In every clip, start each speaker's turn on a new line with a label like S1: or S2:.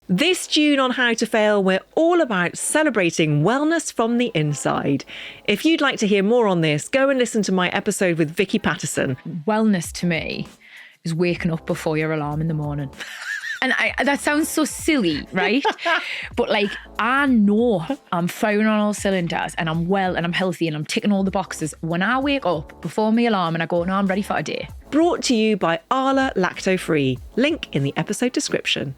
S1: This June on How to Fail, we're all about celebrating wellness from the inside. If you'd like to hear more on this, go and listen to my episode with Vicky Patterson.
S2: Wellness to me is waking up before your alarm in the morning. And that sounds so silly, right? But like, I know I'm firing on all cylinders and I'm well and I'm healthy and I'm ticking all the boxes when I wake up before my alarm and I go, no, I'm ready for a day.
S1: Brought to you by Arla Lacto Free. Link in the episode description.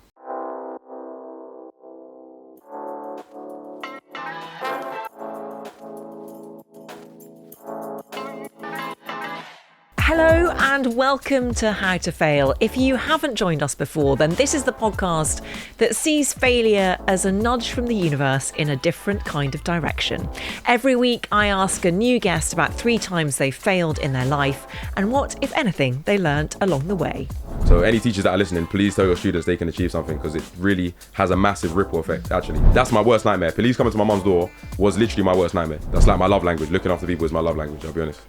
S1: Hello and welcome to How to Fail. If you haven't joined us before, then this is the podcast that sees failure as a nudge from the universe in a different kind of direction. Every week I ask a new guest about 3 times they failed in their life and what, if anything, they learnt along the way.
S3: So any teachers that are listening, please tell your students they can achieve something, because it really has a massive ripple effect, actually. That's my worst nightmare. Police coming to my mum's door was literally my worst nightmare. That's like my love language. Looking after people is my love language, I'll be honest.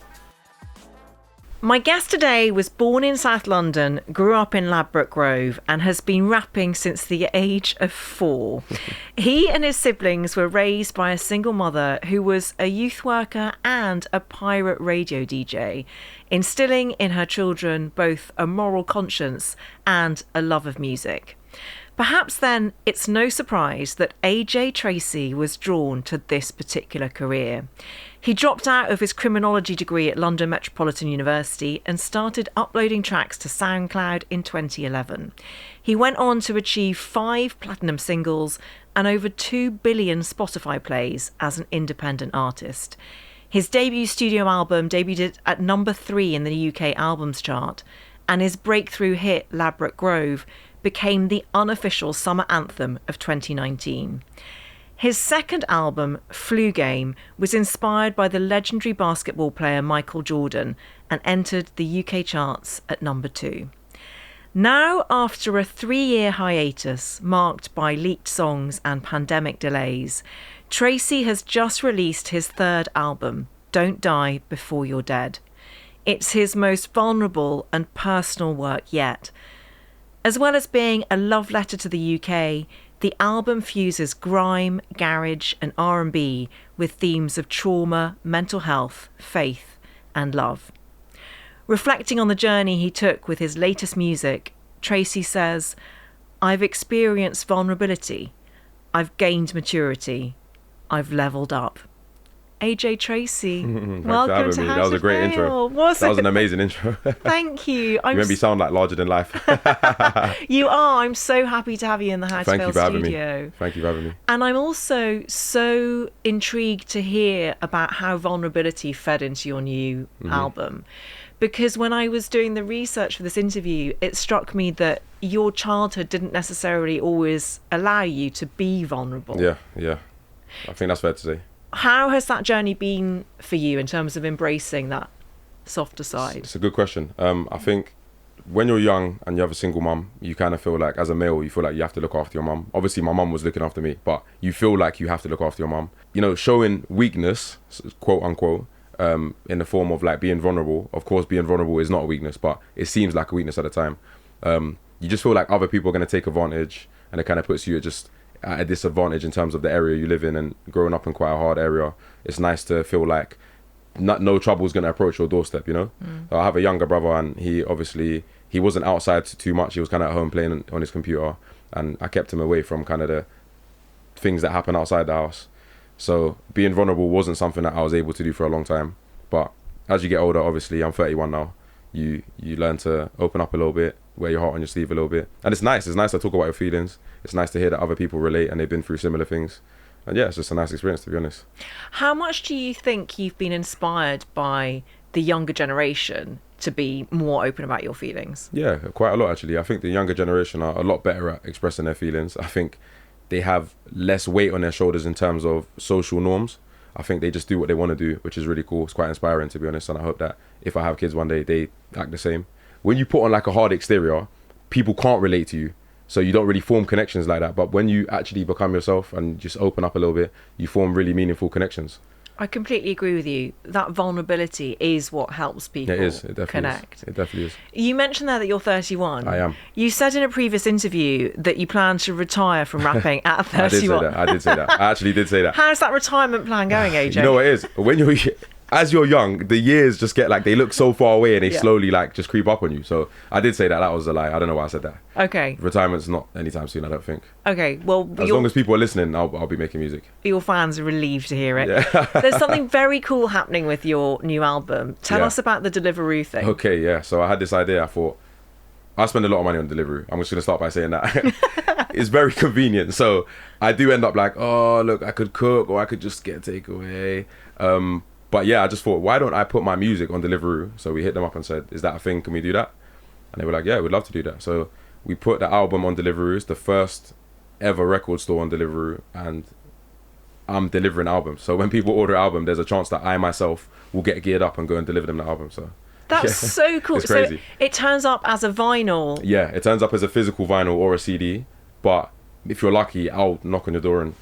S1: My guest today was born in South London, grew up in Ladbroke Grove, and has been rapping since the age of 4. He and his siblings were raised by a single mother who was a youth worker and a pirate radio DJ, instilling in her children both a moral conscience and a love of music. Perhaps then it's no surprise that AJ Tracey was drawn to this particular career. He dropped out of his criminology degree at London Metropolitan University and started uploading tracks to SoundCloud in 2011. He went on to achieve 5 platinum singles and over 2 billion Spotify plays as an independent artist. His debut studio album debuted at number 3 in the UK albums chart, and his breakthrough hit Ladbroke Grove became the unofficial summer anthem of 2019. His second album, Flu Game, was inspired by the legendary basketball player Michael Jordan and entered the UK charts at number 2. Now, after a 3-year hiatus marked by leaked songs and pandemic delays, Tracey has just released his 3rd album, Don't Die Before You're Dead. It's his most vulnerable and personal work yet. As well as being a love letter to the UK, the album fuses grime, garage and R&B with themes of trauma, mental health, faith and love. Reflecting on the journey he took with his latest music, Tracey says, "I've experienced vulnerability. I've gained maturity. I've levelled up." AJ Tracey, welcome to How
S3: That was
S1: to
S3: a great
S1: Fail.
S3: intro. That was an amazing intro.
S1: Thank you.
S3: You made me sound like larger than life.
S1: You are. I'm so happy to have you in the How to Fail studio.
S3: Thank you for having me.
S1: And I'm also so intrigued to hear about how vulnerability fed into your new album. Because when I was doing the research for this interview, it struck me that your childhood didn't necessarily always allow you to be vulnerable.
S3: Yeah. I think that's fair to say.
S1: How has that journey been for you in terms of embracing that softer side?
S3: It's a good question. I think when you're young and you have a single mum, you kind of feel like, as a male, you feel like you have to look after your mum. Obviously, my mum was looking after me, but you feel like you have to look after your mum. You know, showing weakness, quote unquote, in the form of like being vulnerable. Of course, being vulnerable is not a weakness, but it seems like a weakness at the time. You just feel like other people are going to take advantage, and it kind of puts you at a disadvantage in terms of the area you live in. And growing up in quite a hard area, it's nice to feel like no trouble is going to approach your doorstep, you know. So I have a younger brother, and he wasn't outside too much. He was kind of at home playing on his computer, and I kept him away from kind of the things that happen outside the house. So being vulnerable wasn't something that I was able to do for a long time. But as you get older, obviously I'm 31 now, you learn to open up a little bit, wear your heart on your sleeve a little bit. And it's nice to talk about your feelings. It's nice to hear that other people relate and they've been through similar things. And yeah, it's just a nice experience, to be honest.
S1: How much do you think you've been inspired by the younger generation to be more open about your feelings?
S3: Yeah, quite a lot actually. I think the younger generation are a lot better at expressing their feelings. I think they have less weight on their shoulders in terms of social norms. I think they just do what they want to do, which is really cool. It's quite inspiring, to be honest. And I hope that if I have kids one day, they act the same. When you put on like a hard exterior, people can't relate to you. So you don't really form connections like that. But when you actually become yourself and just open up a little bit, you form really meaningful connections.
S1: I completely agree with you. That vulnerability is what helps people
S3: It is. It definitely
S1: connect.
S3: is. It definitely is.
S1: You mentioned there that you're 31.
S3: I am.
S1: You said in a previous interview that you plan to retire from rapping at 31.
S3: I did say that. I actually did say that.
S1: How's that retirement plan going, AJ?
S3: You know what it is? When you're, as you're young, the years just get like, they look so far away and they slowly like just creep up on you. So I did say that. That was a lie. I don't know why I said that.
S1: Okay.
S3: Retirement's not anytime soon, I don't think.
S1: Okay, well...
S3: As long as people are listening, I'll be making music.
S1: Your fans are relieved to hear it.
S3: Yeah.
S1: There's something very cool happening with your new album. Tell us about the Deliveroo thing.
S3: Okay, yeah. So I had this idea. I thought, I spend a lot of money on Deliveroo. I'm just going to start by saying that. It's very convenient. So I do end up like, oh, look, I could cook or I could just get takeaway. But yeah, I just thought, why don't I put my music on Deliveroo? So we hit them up and said, is that a thing? Can we do that? And they were like, yeah, we'd love to do that. So we put the album on Deliveroo. It's the first ever record store on Deliveroo, and I'm delivering albums. So when people order an album, there's a chance that I myself will get geared up and go and deliver them the album. So
S1: that's so cool.
S3: It's crazy.
S1: So it turns up as a vinyl.
S3: Yeah, it turns up as a physical vinyl or a CD. But if you're lucky, I'll knock on your door and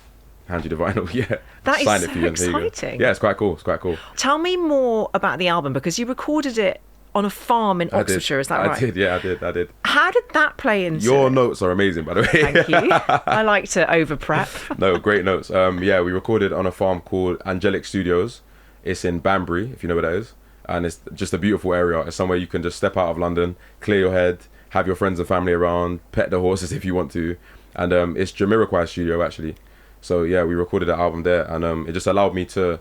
S3: hand you the vinyl. Yeah,
S1: that
S3: sign
S1: is
S3: it
S1: so
S3: for you and here you go.
S1: exciting.
S3: Yeah, it's quite cool. It's quite cool.
S1: Tell me more about the album, because you recorded it on a farm in Oxfordshire. Is that right?
S3: I did. Yeah, I did.
S1: How did that play into
S3: Your notes are amazing, by the way.
S1: Thank you. I like to over prep.
S3: No, great notes. Yeah, we recorded on a farm called Angelic Studios. It's in Banbury, if you know where that is. And it's just a beautiful area. It's somewhere you can just step out of London, clear your head, have your friends and family around, pet the horses if you want to. And it's Jamiroquai's studio, actually. So yeah, we recorded that album there, and it just allowed me to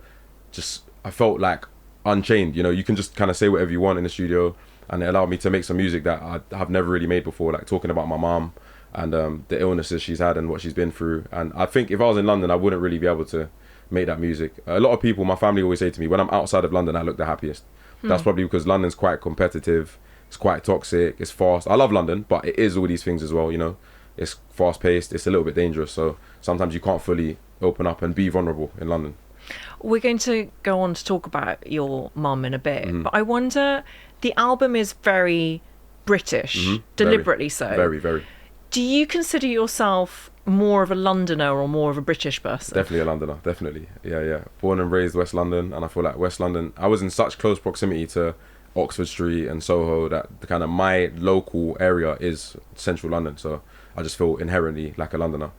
S3: I felt like unchained. You know, you can just kind of say whatever you want in the studio, and it allowed me to make some music that I have never really made before, like talking about my mom and the illnesses she's had and what she's been through. And I think if I was in London, I wouldn't really be able to make that music. A lot of people, my family always say to me, when I'm outside of London, I look the happiest. That's probably because London's quite competitive, it's quite toxic, it's fast. I love London, but it is all these things as well, you know. It's fast paced, it's a little bit dangerous, so sometimes you can't fully open up and be vulnerable in London.
S1: We're going to go on to talk about your mum in a bit, but I wonder, the album is very British, deliberately so.
S3: Very, very.
S1: Do you consider yourself more of a Londoner or more of a British person?
S3: Definitely a Londoner, definitely. Yeah. Born and raised West London, and I feel like West London, I was in such close proximity to Oxford Street and Soho that the kind of my local area is central London, so I just feel inherently like a Londoner.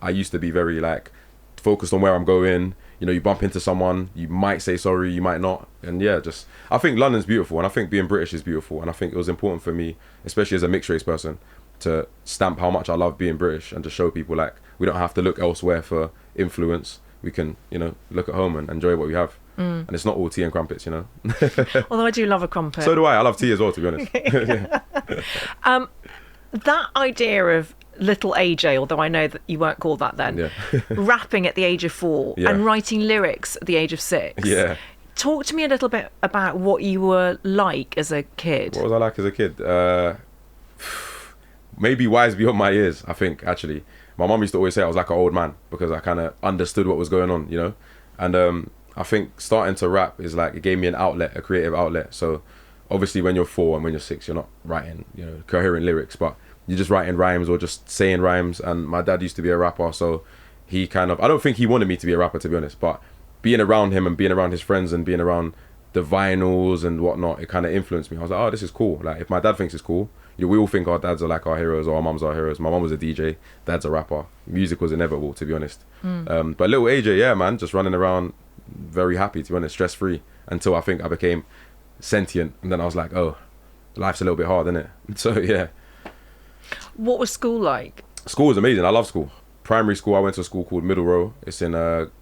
S3: I used to be very like focused on where I'm going. You know, you bump into someone, you might say sorry, you might not. And yeah, just I think London's beautiful, and I think being British is beautiful, and I think it was important for me, especially as a mixed race person, to stamp how much I love being British and to show people like we don't have to look elsewhere for influence. We can, you know, look at home and enjoy what we have. And it's not all tea and crumpets, you know.
S1: Although I do love a crumpet.
S3: So do I love tea as well, to be honest.
S1: That idea of little AJ, although I know that you weren't called that then, rapping at the age of 4 and writing lyrics at the age of 6.
S3: Yeah.
S1: Talk to me a little bit about what you were like as a kid.
S3: What was I like as a kid? Maybe wise beyond my years, I think, actually. My mum used to always say I was like an old man because I kind of understood what was going on, you know? And I think starting to rap is like, it gave me an outlet, a creative outlet. So obviously when you're 4 and when you're 6, you're not writing, you know, coherent lyrics, but you're just writing rhymes or just saying rhymes. And my dad used to be a rapper, so he kind of, I don't think he wanted me to be a rapper, to be honest, but being around him and being around his friends and being around the vinyls and whatnot, it kind of influenced me. I was like, oh, this is cool. Like, if my dad thinks it's cool, we all think our dads are like our heroes or our mums are our heroes. My mum was a DJ, dad's a rapper. Music was inevitable, to be honest. But little AJ, yeah, man, just running around, very happy, to be honest, stress-free, until I think I became sentient. And then I was like, oh, life's a little bit hard, isn't it? So, yeah.
S1: What was school like?
S3: School was amazing. I love school. Primary school, I went to a school called Middle Row. It's in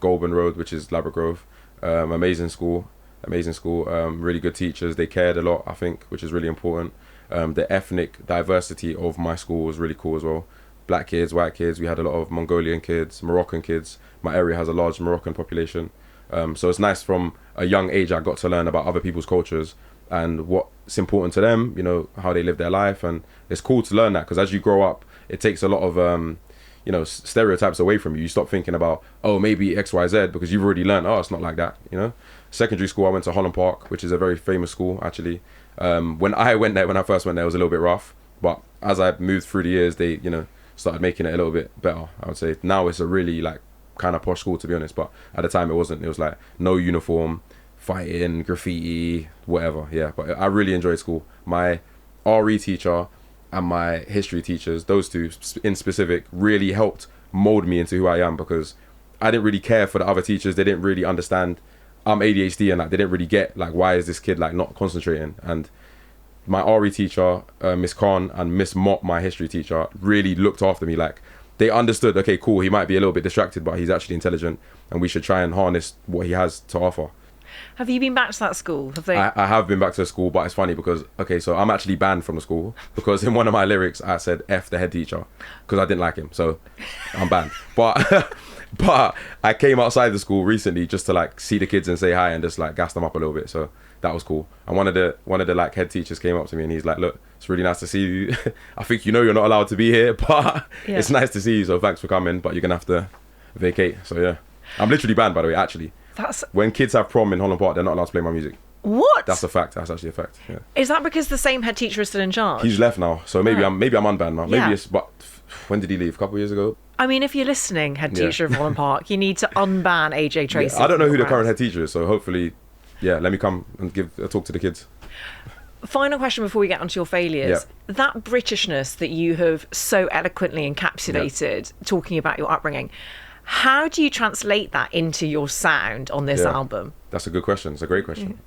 S3: Goulburn Road, which is Ladbroke Grove. Amazing school. Really good teachers. They cared a lot, I think, which is really important. The ethnic diversity of my school was really cool as well. Black kids, white kids. We had a lot of Mongolian kids, Moroccan kids. My area has a large Moroccan population. So it's nice from a young age I got to learn about other people's cultures and what's important to them, you know, how they live their life. And it's cool to learn that, because as you grow up, it takes a lot of, you know, stereotypes away from you. You stop thinking about, oh, maybe X, Y, Z, because you've already learned, oh, it's not like that, you know. Secondary school, I went to Holland Park, which is a very famous school, actually. When I first went there, it was a little bit rough. But as I moved through the years, they, you know, started making it a little bit better, I would say. Now it's a really, like, kind of posh school, to be honest, but at the time it wasn't. It was like no uniform, fighting, graffiti, whatever. Yeah, but I really enjoyed school. My RE teacher and my history teachers, those two in specific, really helped mold me into who I am, because I didn't really care for the other teachers. They didn't really understand I'm ADHD, and like they didn't really get like, why is this kid like not concentrating? And my RE teacher, Miss Khan, and Miss Mott, my history teacher, really looked after me. Like they understood, okay, cool, he might be a little bit distracted, but he's actually intelligent, and we should try and harness what he has to offer.
S1: Have you been back to that school? Have they?
S3: I have been back to the school, but it's funny because, okay, so I'm actually banned from the school because in one of my lyrics I said F the head teacher because I didn't like him, so I'm banned. But I came outside the school recently just to like see the kids and say hi and just like gas them up a little bit, so that was cool. And one of the like head teachers came up to me and he's like, look, it's really nice to see you. I think you're not allowed to be here, but it's nice to see you, so thanks for coming, but you're gonna have to vacate. So yeah, I'm literally banned, by the way, actually. When kids have prom in Holland Park, they're not allowed to play my music.
S1: What?
S3: That's a fact. That's actually a fact. Yeah.
S1: Is that because the same head teacher is still in charge?
S3: He's left now, so maybe I'm unbanned now. Maybe
S1: Yeah.
S3: it's, but when did he leave? A couple of years ago.
S1: I mean, if you're listening, head teacher of Holland Park, you need to unban AJ Tracey.
S3: Yeah, I don't know who the
S1: from
S3: current
S1: your
S3: head teacher is, so hopefully, yeah, let me come and give a talk to the kids.
S1: Final question before we get onto your failures. That Britishness that you have so eloquently encapsulated, talking about your upbringing, how do you translate that into your sound on this album?
S3: That's a good question. It's a great question.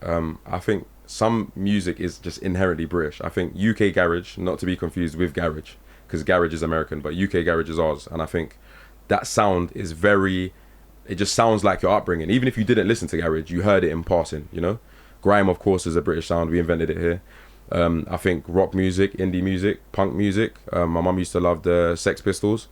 S3: I think some music is just inherently British. I think UK garage, not to be confused with garage, because garage is American, but UK garage is ours. And I think that sound is it just sounds like your upbringing. Even if you didn't listen to garage, you heard it in passing, you know? Grime, of course, is a British sound. We invented it here. I think rock music, indie music, punk music. My mum used to love the Sex Pistols.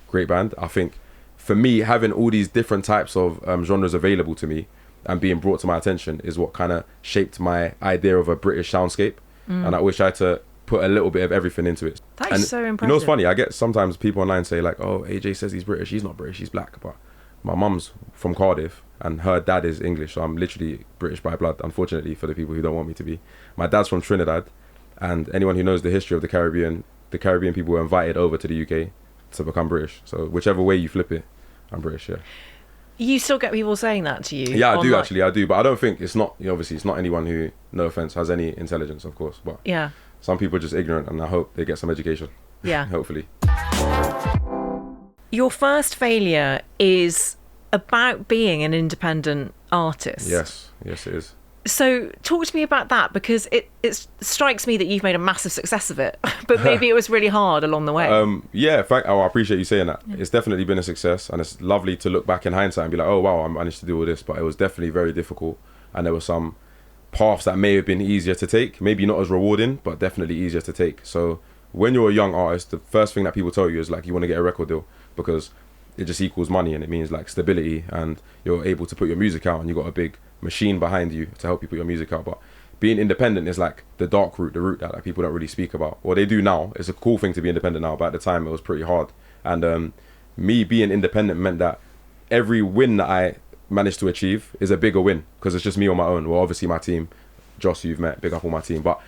S3: Great band. I think for me, having all these different types of genres available to me and being brought to my attention is what kind of shaped my idea of a British soundscape. And I wish I had to put a little bit of everything into it.
S1: That is so impressive.
S3: You know what's funny? I get sometimes people online say like, oh, AJ says he's British. He's not British, he's black. But my mum's from Cardiff and her dad is English, so I'm literally British by blood, unfortunately, for the people who don't want me to be. My dad's from Trinidad, and anyone who knows the history of the Caribbean people were invited over to the UK to become British. So whichever way you flip it, I'm British, yeah.
S1: You still get people saying that to you?
S3: Yeah, I do actually, I do. But I don't think it's not, obviously, it's not anyone who, no offense, has any intelligence, of course. But
S1: yeah,
S3: some people are just ignorant, and I hope they get some education.
S1: Yeah.
S3: Hopefully.
S1: Your first failure is about being an independent artist.
S3: Yes, it is.
S1: So talk to me about that, because it strikes me that you've made a massive success of it, but maybe it was really hard along the way.
S3: Yeah, in fact, I appreciate you saying that. Yeah. It's definitely been a success, and it's lovely to look back in hindsight and be like, oh wow, I managed to do all this, but it was definitely very difficult, and there were some paths that may have been easier to take, maybe not as rewarding, but definitely easier to take. So when you're a young artist, the first thing that people tell you is like, you want to get a record deal, because it just equals money, and it means like stability, and you're able to put your music out, and you've got a big machine behind you to help you put your music out. But being independent is like the dark route, the route that like people don't really speak about. Well, they do now. It's a cool thing to be independent now, but at the time it was pretty hard. And me being independent meant that every win that I managed to achieve is a bigger win, because it's just me on my own. Well, obviously my team, Joss, who you've met, big up on my team, but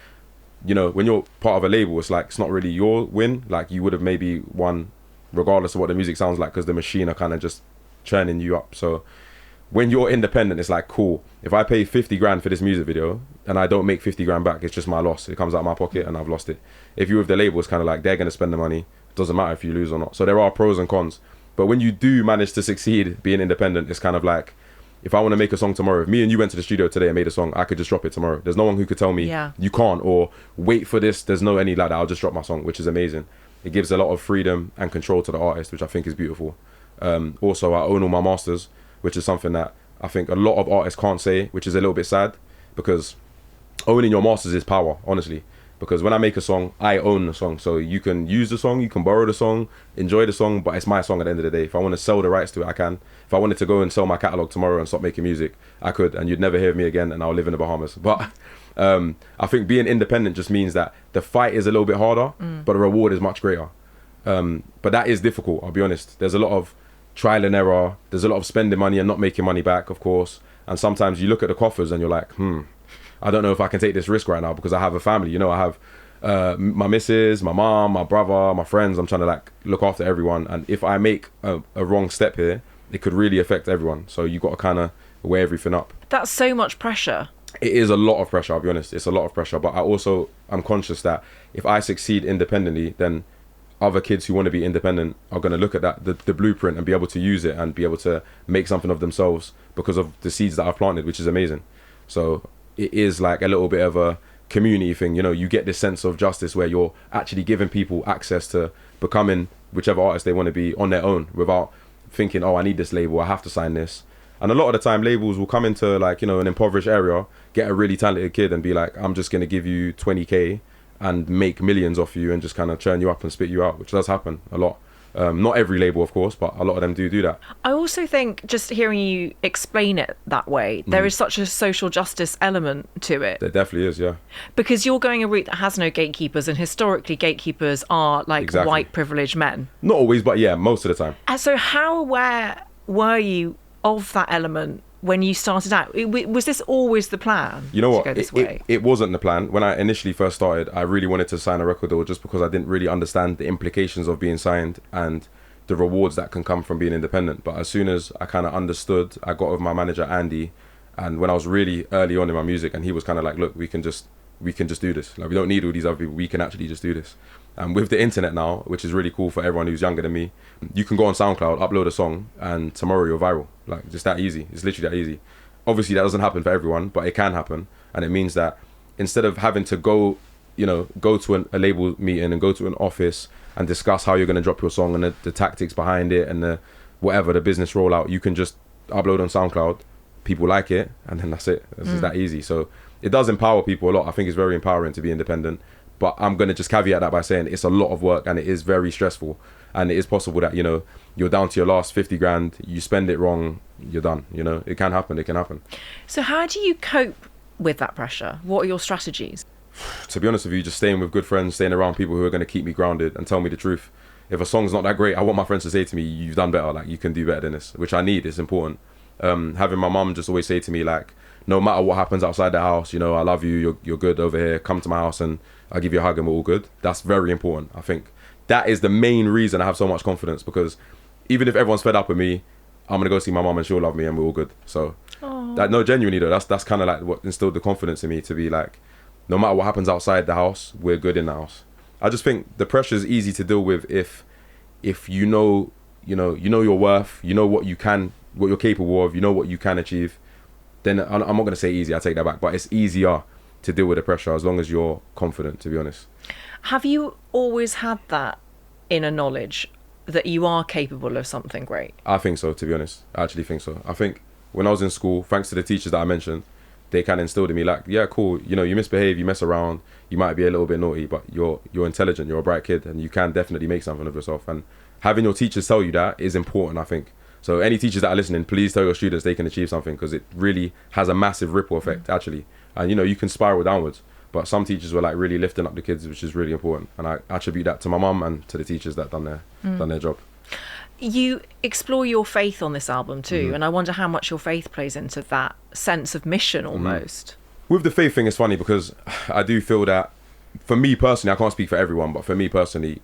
S3: you know, when you're part of a label, it's like, it's not really your win. Like you would have maybe won regardless of what the music sounds like, because the machine are kind of just churning you up. So when you're independent, it's like, cool, if I pay 50 grand for this music video and I don't make 50 grand back, it's just my loss. It comes out of my pocket and I've lost it. If you're with the label, it's kind of like they're going to spend the money. It doesn't matter if you lose or not. So there are pros and cons. But when you do manage to succeed being independent, it's kind of like, if I want to make a song tomorrow, if me and you went to the studio today and made a song, I could just drop it tomorrow. There's no one who could tell me you can't, or wait for this. There's no any like that. I'll just drop my song, which is amazing. It gives a lot of freedom and control to the artist, which I think is beautiful. Also, I own all my masters, which is something that I think a lot of artists can't say, which is a little bit sad, because owning your masters is power, honestly. Because when I make a song, I own the song. So you can use the song, you can borrow the song, enjoy the song, but it's my song at the end of the day. If I want to sell the rights to it, I can. If I wanted to go and sell my catalogue tomorrow and stop making music, I could, and you'd never hear of me again, and I'll live in the Bahamas. But I think being independent just means that the fight is a little bit harder, but the reward is much greater. But that is difficult, I'll be honest. There's a lot of trial and error. There's a lot of spending money and not making money back, of course. And sometimes you look at the coffers and you're like, I don't know if I can take this risk right now, because I have a family. You know, I have my missus, my mom, my brother, my friends. I'm trying to like look after everyone. And if I make a wrong step here, it could really affect everyone. So you got to kind of weigh everything up.
S1: That's so much pressure.
S3: It is a lot of pressure, I'll be honest. It's a lot of pressure. But I'm conscious that if I succeed independently, then other kids who want to be independent are going to look at that, the blueprint, and be able to use it and be able to make something of themselves because of the seeds that I've planted, which is amazing. So it is like a little bit of a community thing. You know, you get this sense of justice where you're actually giving people access to becoming whichever artist they want to be on their own without thinking, oh, I need this label, I have to sign this. And a lot of the time labels will come into like, you know, an impoverished area, get a really talented kid and be like, I'm just going to give you 20k and make millions off you and just kind of churn you up and spit you out, which does happen a lot. Not every label, of course, but a lot of them do that.
S1: I also think, just hearing you explain it that way, there is such a social justice element to it.
S3: There definitely is, yeah.
S1: Because you're going a route that has no gatekeepers, and historically gatekeepers are like
S3: Exactly.
S1: white privileged men.
S3: Not always, but yeah, most of the time.
S1: And so how aware were you of that element when you started out? Was this always the plan?
S3: You know what?
S1: To go this way?
S3: It wasn't the plan. When I initially first started, I really wanted to sign a record deal just because I didn't really understand the implications of being signed and the rewards that can come from being independent. But as soon as I kind of understood, I got with my manager Andy, and when I was really early on in my music, and he was kind of like, look, we can just do this. Like, we don't need all these other people. We can actually just do this. And with the internet now, which is really cool for everyone who's younger than me, you can go on SoundCloud, upload a song, and tomorrow you're viral. Like, just that easy. It's literally that easy. Obviously, that doesn't happen for everyone, but it can happen. And it means that instead of having to go to a label meeting and go to an office and discuss how you're going to drop your song and the tactics behind it and the business rollout, you can just upload on SoundCloud, people like it, and then that's it. It's just that easy. So it does empower people a lot. I think it's very empowering to be independent. But I'm going to just caveat that by saying it's a lot of work and it is very stressful. And it is possible that, you know, you're down to your last 50 grand, you spend it wrong, you're done. You know, it can happen.
S1: So how do you cope with that pressure? What are your strategies?
S3: To be honest with you, just staying with good friends, staying around people who are going to keep me grounded and tell me the truth. If a song's not that great, I want my friends to say to me, you've done better, like, you can do better than this, which I need. It's important. Having my mum just always say to me, like, no matter what happens outside the house, you know, I love you, you're good over here, come to my house and I'll give you a hug and we're all good. That's very important. I think that is the main reason I have so much confidence, because even if everyone's fed up with me, I'm gonna go see my mum and she'll love me and we're all good. So no, genuinely though, that's kind of like what instilled the confidence in me to be like, no matter what happens outside the house, we're good in the house. I just think the pressure is easy to deal with if you know your worth, you know what you're capable of, you know what you can achieve. Then I'm not going to say easy, I take that back, but it's easier to deal with the pressure as long as you're confident, to be honest.
S1: Have you always had that inner knowledge that you are capable of something great?
S3: I think so, to be honest. I actually think so. I think when I was in school, thanks to the teachers that I mentioned, they kind of instilled in me like, yeah, cool, you know, you misbehave, you mess around, you might be a little bit naughty, but you're intelligent, you're a bright kid, and you can definitely make something of yourself. And having your teachers tell you that is important, I think. So any teachers that are listening, please tell your students they can achieve something, because it really has a massive ripple effect, actually. And, you know, you can spiral downwards. But some teachers were like really lifting up the kids, which is really important. And I attribute that to my mum and to the teachers that done their job.
S1: You explore your faith on this album too, and I wonder how much your faith plays into that sense of mission almost.
S3: With the faith thing, it's funny because I do feel that, for me personally, I can't speak for everyone, but for me personally,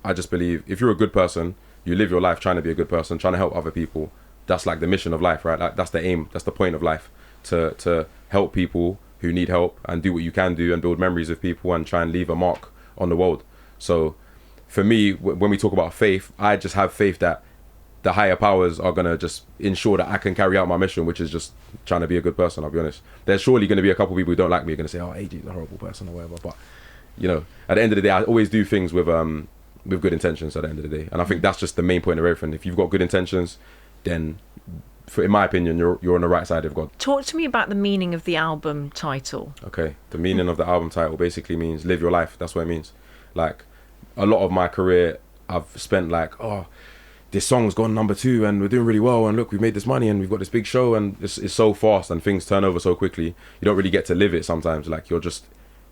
S3: I just believe if you're a good person, you live your life trying to be a good person, trying to help other people. That's like the mission of life, right? Like, that's the aim, that's the point of life, to help people who need help and do what you can do and build memories of people and try and leave a mark on the world. So for me, when we talk about faith, I just have faith that the higher powers are going to just ensure that I can carry out my mission, which is just trying to be a good person, I'll be honest. There's surely going to be a couple of people who don't like me, are going to say, oh, AJ's a horrible person or whatever. But, you know, at the end of the day, I always do things with good intentions at the end of the day. And I think that's just the main point of everything. If you've got good intentions, then, in my opinion, you're on the right side of God.
S1: Talk to me about the meaning of the album title.
S3: Okay, the meaning of the album title basically means live your life. That's what it means. Like, a lot of my career, I've spent like, oh, this song's gone number 2 and we're doing really well, and look, we've made this money and we've got this big show, and it's so fast and things turn over so quickly. You don't really get to live it sometimes. Like, you're just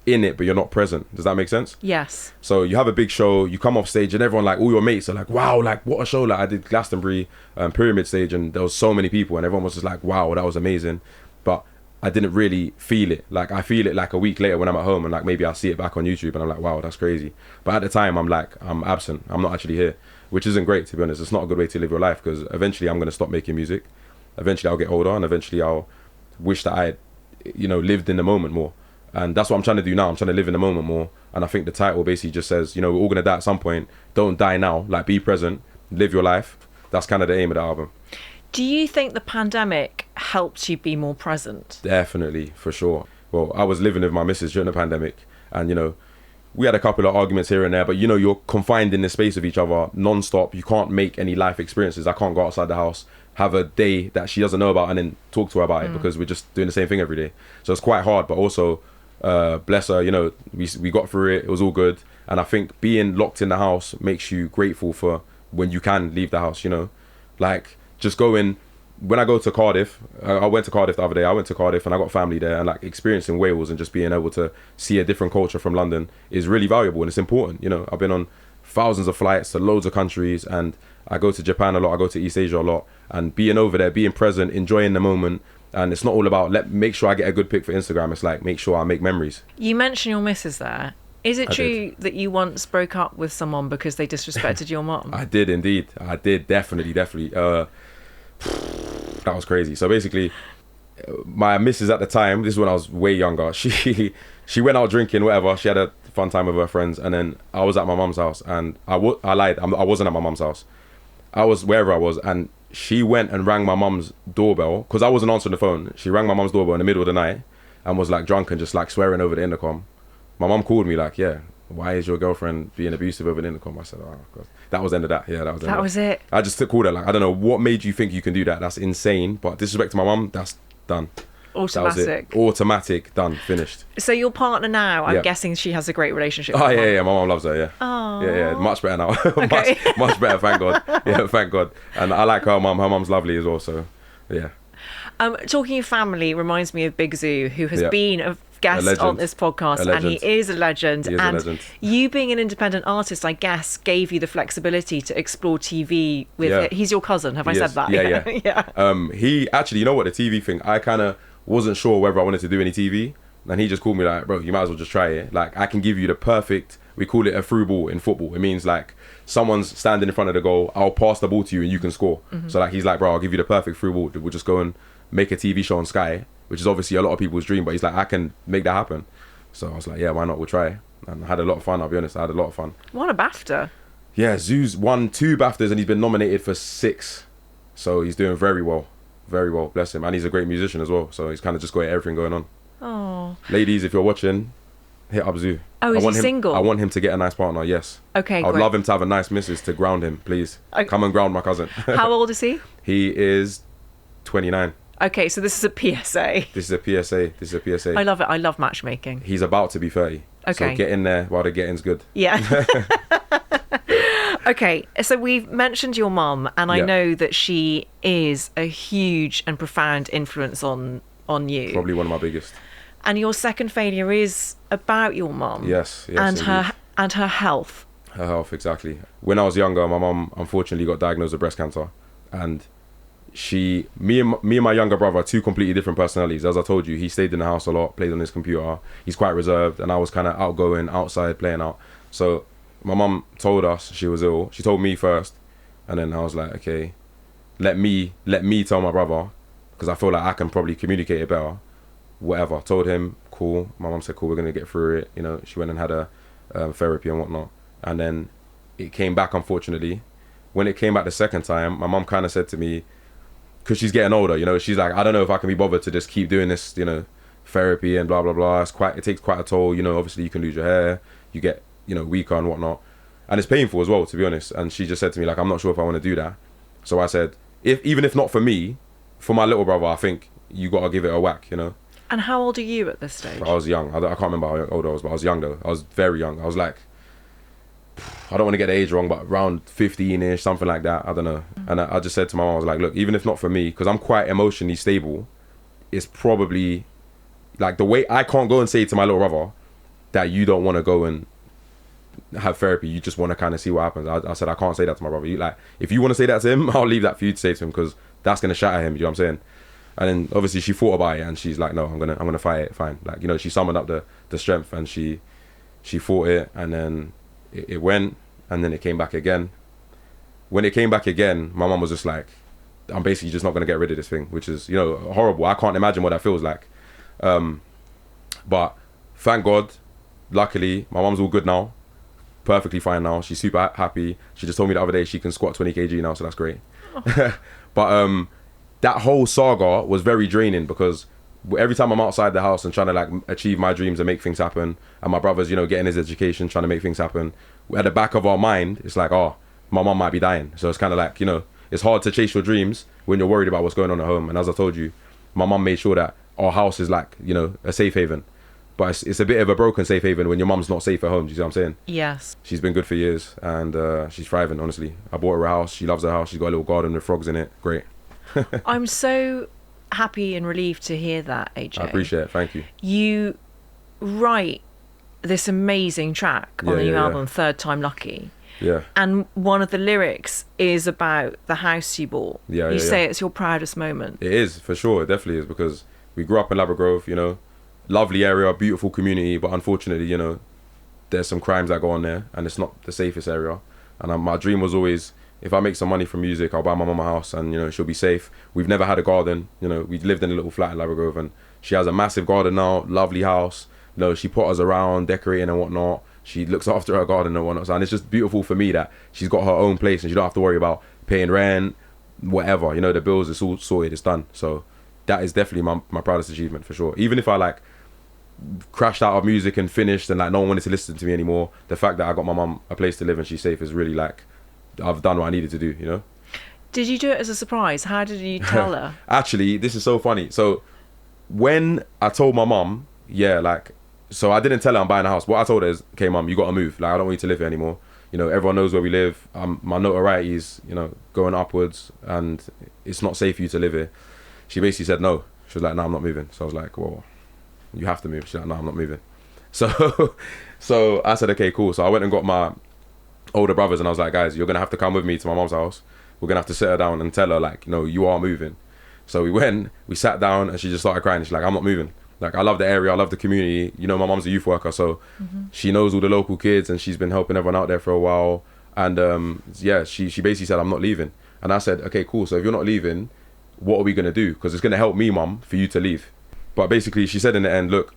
S3: in it, but you're not present. Does that make sense?
S1: Yes.
S3: So you have a big show, you come off stage and everyone, like, all your mates are like, wow, like, what a show. Like, I did Glastonbury Pyramid stage and there was so many people and everyone was just like, wow, that was amazing. But I didn't really feel it. Like, I feel it like a week later when I'm at home, and like maybe I'll see it back on YouTube and I'm like, wow, that's crazy. But at the time, I'm like, I'm absent. I'm not actually here. which isn't great, to be honest. It's not a good way to live your life, because eventually I'm going to stop making music. Eventually I'll get older, and eventually I'll wish that I, lived in the moment more. And that's what I'm trying to do now. I'm trying to live in the moment more. And I think the title basically just says, we're all going to die at some point. Don't die now. Like, be present, live your life. That's kind of the aim of the album.
S1: Do you think the pandemic helped you be more present?
S3: Definitely, for sure. Well, I was living with my missus during the pandemic, and, we had a couple of arguments here and there, but you're confined in this space with each other non-stop. You can't make any life experiences. I can't go outside the house, have a day that she doesn't know about, and then talk to her about it, because we're just doing the same thing every day. So it's quite hard, but also, bless her, we got through it. It was all good. And I think being locked in the house makes you grateful for when you can leave the house, like just going. When I go to Cardiff, I went to Cardiff the other day. I went to Cardiff and I got family there, and like experiencing Wales and just being able to see a different culture from London is really valuable, and it's important. I've been on thousands of flights to loads of countries, and I go to Japan a lot, I go to East Asia a lot, and being over there, being present, enjoying the moment. And it's not all about make sure I get a good pic for Instagram. It's like, make sure I make memories.
S1: You mentioned your missus there. Is it true that you once broke up with someone because they disrespected your mum?
S3: I did indeed. I did, definitely. That was crazy. So basically, my missus at the time, this is when I was way younger, she went out drinking, whatever. She had a fun time with her friends, and then I was at my mum's house, and I lied. I wasn't at my mum's house. I was wherever I was, and she went and rang my mum's doorbell, because I wasn't answering the phone. She rang my mum's doorbell in the middle of the night and was like drunk and just like swearing over the intercom. My mum called me like, why is your girlfriend being abusive over the intercom? I said, oh God. That was the end of that. Yeah, that was the end
S1: That was it.
S3: I just called her like, I don't know what made you think you can do that. That's insane. But disrespect to my mum, that's done.
S1: Automatic.
S3: Automatic, done, finished.
S1: So your partner now, I'm guessing she has a great relationship with
S3: Oh,
S1: her
S3: yeah, my mum loves her, yeah.
S1: Oh.
S3: Yeah, much better now.
S1: Okay.
S3: much better, thank God. Yeah, thank God. And I like her mum. Her mum's lovely as well, so, yeah.
S1: Talking of family reminds me of Big Zoo, who has been a guest on this podcast, and he is a legend.
S3: He is a legend.
S1: You being an independent artist, I guess, gave you the flexibility to explore TV with He's your cousin, have I said that?
S3: Yeah.
S1: Yeah.
S3: He actually, the TV thing, I kind of wasn't sure whether I wanted to do any TV, and he just called me like, bro, you might as well just try it. Like, I can give you the perfect, we call it a through ball in football. It means like someone's standing in front of the goal, I'll pass the ball to you and you can score. So like, he's like, bro, I'll give you the perfect through ball. We'll just go and make a TV show on Sky, which is obviously a lot of people's dream, but he's like, I can make that happen. So I was like, yeah, why not? We'll try. And I had a lot of fun, I'll be honest. I had a lot of fun.
S1: Won a BAFTA.
S3: Yeah, Zoo's won 2 BAFTAs and he's been nominated for 6. So he's doing very well, bless him. And he's a great musician as well. So he's kind of just got everything going on.
S1: Oh.
S3: Ladies, if you're watching, hit up Zoo.
S1: Oh, is he single?
S3: I want him to get a nice partner, yes.
S1: Okay,
S3: I'd
S1: great.
S3: love him to have a nice missus to ground him, please.
S1: Okay.
S3: Come and ground my cousin.
S1: How old is he?
S3: He is 29.
S1: Okay, so this is a PSA.
S3: This is a PSA.
S1: I love it. I love matchmaking.
S3: He's about to be 30.
S1: Okay.
S3: So get in there while the getting's good.
S1: Yeah. Okay, so we've mentioned your mum, and I know that she is a huge and profound influence on you.
S3: Probably one of my biggest.
S1: And your second failure is about your mum.
S3: Yes,
S1: and
S3: indeed.
S1: her health.
S3: Her health, exactly. When I was younger, my mum unfortunately got diagnosed with breast cancer, and me and my younger brother are 2 completely different personalities. As I told you, he stayed in the house a lot, played on his computer. He's quite reserved, and I was kind of outgoing, outside, playing out. So my mum told us she was ill. She told me first, and then I was like, okay, let me tell my brother, because I feel like I can probably communicate it better. Whatever. Told him, cool. My mum said, cool, we're gonna get through it. She went and had a therapy and whatnot, and then it came back. Unfortunately, when it came back the second time, my mum kind of said to me, because she's getting older, she's like, I don't know if I can be bothered to just keep doing this, therapy and blah blah blah. It takes quite a toll. Obviously you can lose your hair, you get weaker and whatnot, and it's painful as well, to be honest. And she just said to me like, I'm not sure if I want to do that. So I said, even if not for me, for my little brother, I think you got to give it a whack.
S1: And how old are you at this stage?
S3: I was young. I can't remember how old I was, but I was young though. I was very young. I was like, I don't want to get the age wrong, but around 15-ish, something like that. I don't know. And I just said to my mom, I was like, look, even if not for me, because I'm quite emotionally stable, it's probably like the way I can't go and say to my little brother that you don't want to go and have therapy. You just want to kind of see what happens. I said, I can't say that to my brother. If you want to say that to him, I'll leave that for you to say to him, because that's going to shatter him. You know what I'm saying? And then obviously she thought about it, and she's like, no, I'm gonna fight it. Fine. She summoned up the strength, and she fought it, and then it went, and then it came back again. when it came back again, my mum was just like, I'm basically just not going to get rid of this thing, which is, you know, horrible. I can't imagine what that feels like. But thank God, luckily, my mum's all good now. Perfectly fine now. She's super happy. She just told me the other day she can squat 20 kg now, so that's great. Oh. But that whole saga was very draining, because every time I'm outside the house and trying to like achieve my dreams and make things happen, and my brother's, you know, getting his education, trying to make things happen, at the back of our mind, it's like, oh, my mum might be dying. So it's kind of like, you know, it's hard to chase your dreams when you're worried about what's going on at home. And as I told you, my mum made sure that our house is like, you know, a safe haven. But it's a bit of a broken safe haven when your mum's not safe at home. Do you see what I'm saying?
S1: Yes.
S3: She's been good for years, and she's thriving, honestly. I bought her a house. She loves her house. She's got a little garden with frogs in it. Great.
S1: I'm so happy and relieved to hear that, AJ.
S3: I appreciate it. Thank you.
S1: You write this amazing track on the new album, Third Time Lucky.
S3: Yeah.
S1: And one of the lyrics is about the house you bought. You say it's your proudest moment.
S3: It is, for sure. It definitely is, because we grew up in Ladbroke Grove, you know. Lovely area, beautiful community, but unfortunately, you know, there's some crimes that go on there, and it's not the safest area. And my dream was always, if I make some money from music, I'll buy my mum a house, and, you know, she'll be safe. We've never had a garden, you know. We lived in a little flat in Ladbroke Grove, and she has a massive garden now, lovely house. You know, she put us around, decorating and whatnot. She looks after her garden and whatnot. And it's just beautiful for me that she's got her own place, and she don't have to worry about paying rent, whatever. You know, the bills, it's all sorted, it's done. So that is definitely my proudest achievement, for sure. Even if I like crashed out of music and finished and like no one wanted to listen to me anymore, the fact that I got my mum a place to live and she's safe is really like, I've done what I needed to do, you know.
S1: Did you do it as a surprise? How did you tell her?
S3: Actually, this is so funny. So when I told my mum, so I didn't tell her I'm buying a house. What I told her is, okay, mum, you got to move. Like, I don't want you to live here anymore. You know, everyone knows where we live. My notoriety is, you know, going upwards, and it's not safe for you to live here. She basically said no. She was like, no, I'm not moving. So I was like, well, you have to move. She's like, no, I'm not moving. So I said, okay, cool. So I went and got my older brothers, and I was like, guys, you're going to have to come with me to my mum's house. We're going to have to sit her down and tell her, like, you know, you are moving. So we went, we sat down, and she just started crying. She's like, I'm not moving. Like, I love the area, I love the community. You know, my mum's a youth worker, so she knows all the local kids, and she's been helping everyone out there for a while. And she basically said, I'm not leaving. And I said, okay, cool. So if you're not leaving, what are we going to do? Because it's going to help me, mum, for you to leave. But basically, she said in the end, look,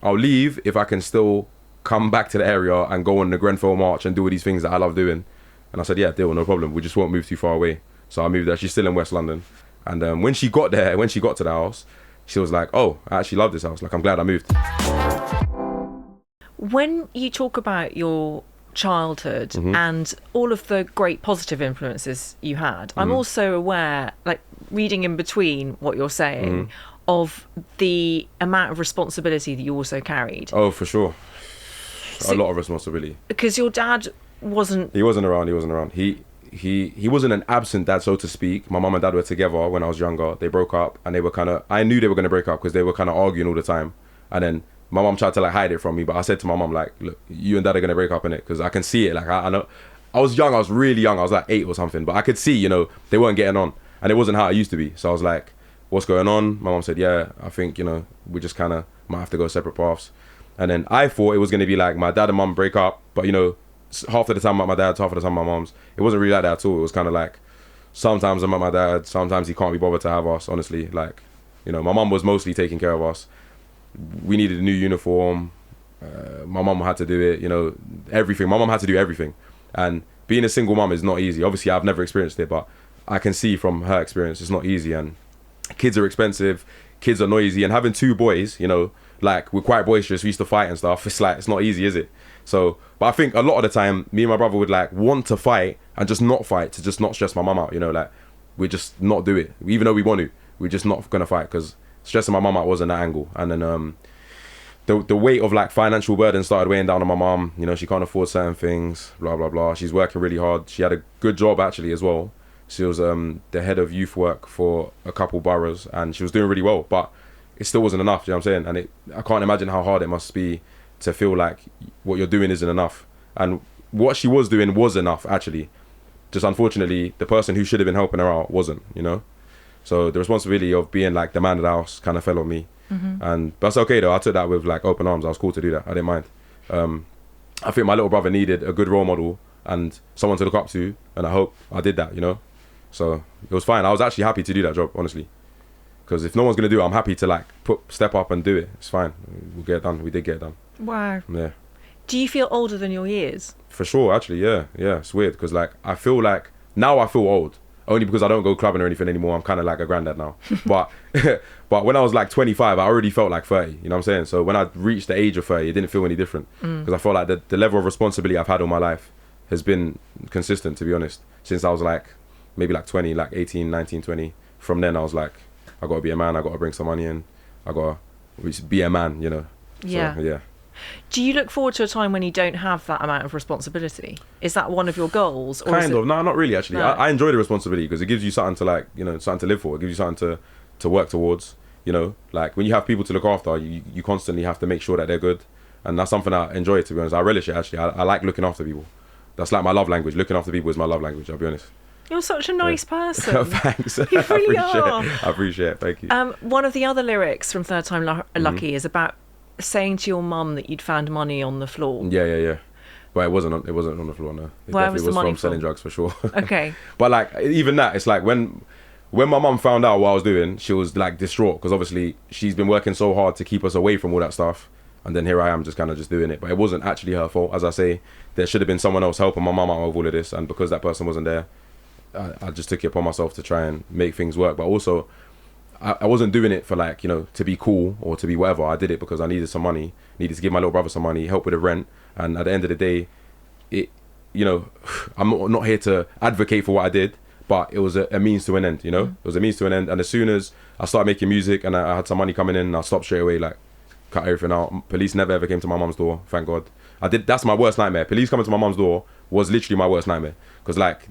S3: I'll leave if I can still come back to the area and go on the Grenfell march and do all these things that I love doing. And I said, yeah, deal, no problem. We just won't move too far away. So I moved there. She's still in West London. And when she got to the house, she was like, oh, I actually love this house. Like, I'm glad I moved.
S1: When you talk about your childhood and all of the great positive influences you had, I'm also aware, like reading in between what you're saying, of the amount of responsibility that you also carried.
S3: Oh, for sure. A lot of responsibility.
S1: Because your dad wasn't...
S3: He wasn't around. He wasn't an absent dad, so to speak. My mum and dad were together when I was younger. They broke up, and they were kind of... I knew they were going to break up because they were kind of arguing all the time. And then my mum tried to like hide it from me, but I said to my mum, like, look, you and dad are going to break up, innit? Because I can see it. Like, I know... I was young. I was really young. I was like 8 or something. But I could see, you know, they weren't getting on. And it wasn't how it used to be. So I was like, what's going on? My mum said, yeah, I think, you know, we just kind of might have to go separate paths. And then I thought it was going to be like my dad and mum break up, but, you know, half of the time I'm at my dad's, half of the time my mum's. It wasn't really like that at all. It was kind of like, sometimes I'm at my dad, sometimes he can't be bothered to have us, honestly. Like, you know, my mum was mostly taking care of us. We needed a new uniform. My mum had to do it, you know, everything. My mum had to do everything. And being a single mum is not easy. Obviously, I've never experienced it, but I can see from her experience, it's not easy. And kids are expensive, kids are noisy, and having 2 boys, you know, like, we're quite boisterous, we used to fight and stuff. It's like, it's not easy, is it? So, but I think a lot of the time, me and my brother would like want to fight and just not fight, to just not stress my mum out, you know, like, we just not do it. Even though we want to, we're just not gonna fight, because stressing my mum out wasn't that angle. And then the weight of like financial burden started weighing down on my mum. You know, she can't afford certain things, blah, blah, blah. She's working really hard. She had a good job actually as well. She was the head of youth work for a couple boroughs, and she was doing really well, but it still wasn't enough, you know what I'm saying? And I can't imagine how hard it must be to feel like what you're doing isn't enough. And what she was doing was enough, actually. Just unfortunately, the person who should have been helping her out wasn't, you know? So the responsibility of being like the man of the house kind of fell on me. But that's okay though. I took that with like open arms. I was cool to do that. I didn't mind. I think my little brother needed a good role model, and someone to look up to, and I hope I did that, you know. So it was fine. I was actually happy to do that job, honestly, because if no one's gonna do it, I'm happy to like step up and do it. It's fine. We'll get it done. We did get it done.
S1: Wow.
S3: Yeah.
S1: Do you feel older than your years?
S3: For sure, actually, yeah. It's weird because like I feel like now I feel old. Only because I don't go clubbing or anything anymore. I'm kind of like a granddad now. But but when I was like 25, I already felt like 30. You know what I'm saying? So when I reached the age of 30, it didn't feel any different. Because I felt like the level of responsibility I've had all my life has been consistent, to be honest. Since I was like, maybe like 20, like 18, 19, 20. From then I was like, I got to be a man. I got to bring some money in. I got to be a man, you know?
S1: Yeah.
S3: So, yeah.
S1: Do you look forward to a time when you don't have that amount of responsibility? Is that one of your goals? Or
S3: Kind of. No, not really, actually.
S1: No.
S3: I enjoy the responsibility because it gives you something to like, you know, something to live for. It gives you something to work towards, you know. Like when you have people to look after, you constantly have to make sure that they're good. And that's something I enjoy, to be honest. I relish it, actually. I like looking after people. That's like my love language. Looking after people is my love language, I'll be honest.
S1: You're such a nice person.
S3: Thanks.
S1: You really are.
S3: I appreciate it. Thank you.
S1: One of the other lyrics from Third Time Lucky is about saying to your mum that you'd found money on the floor.
S3: Yeah. But it wasn't on the floor, no. It
S1: Where
S3: definitely
S1: was the
S3: was
S1: money
S3: from selling
S1: from?
S3: drugs, for sure.
S1: Okay.
S3: But like even that, it's like when my mum found out what I was doing, she was like distraught because obviously she's been working so hard to keep us away from all that stuff, and then here I am just kind of just doing it. But it wasn't actually her fault. As I say, there should have been someone else helping my mum out of all of this, and because that person wasn't there, I just took it upon myself to try and make things work. But also I wasn't doing it for like, you know, to be cool or to be whatever. I did it because I needed some money, needed to give my little brother some money, help with the rent. And at the end of the day, it, you know, I'm not here to advocate for what I did, but it was a means to an end, you know. It was a means to an end. And as soon as I started making music and I had some money coming in, I stopped straight away, like cut everything out. Police never ever came to my mum's door, thank God. That's my worst nightmare. Police coming to my mum's door was literally my worst nightmare. Because like,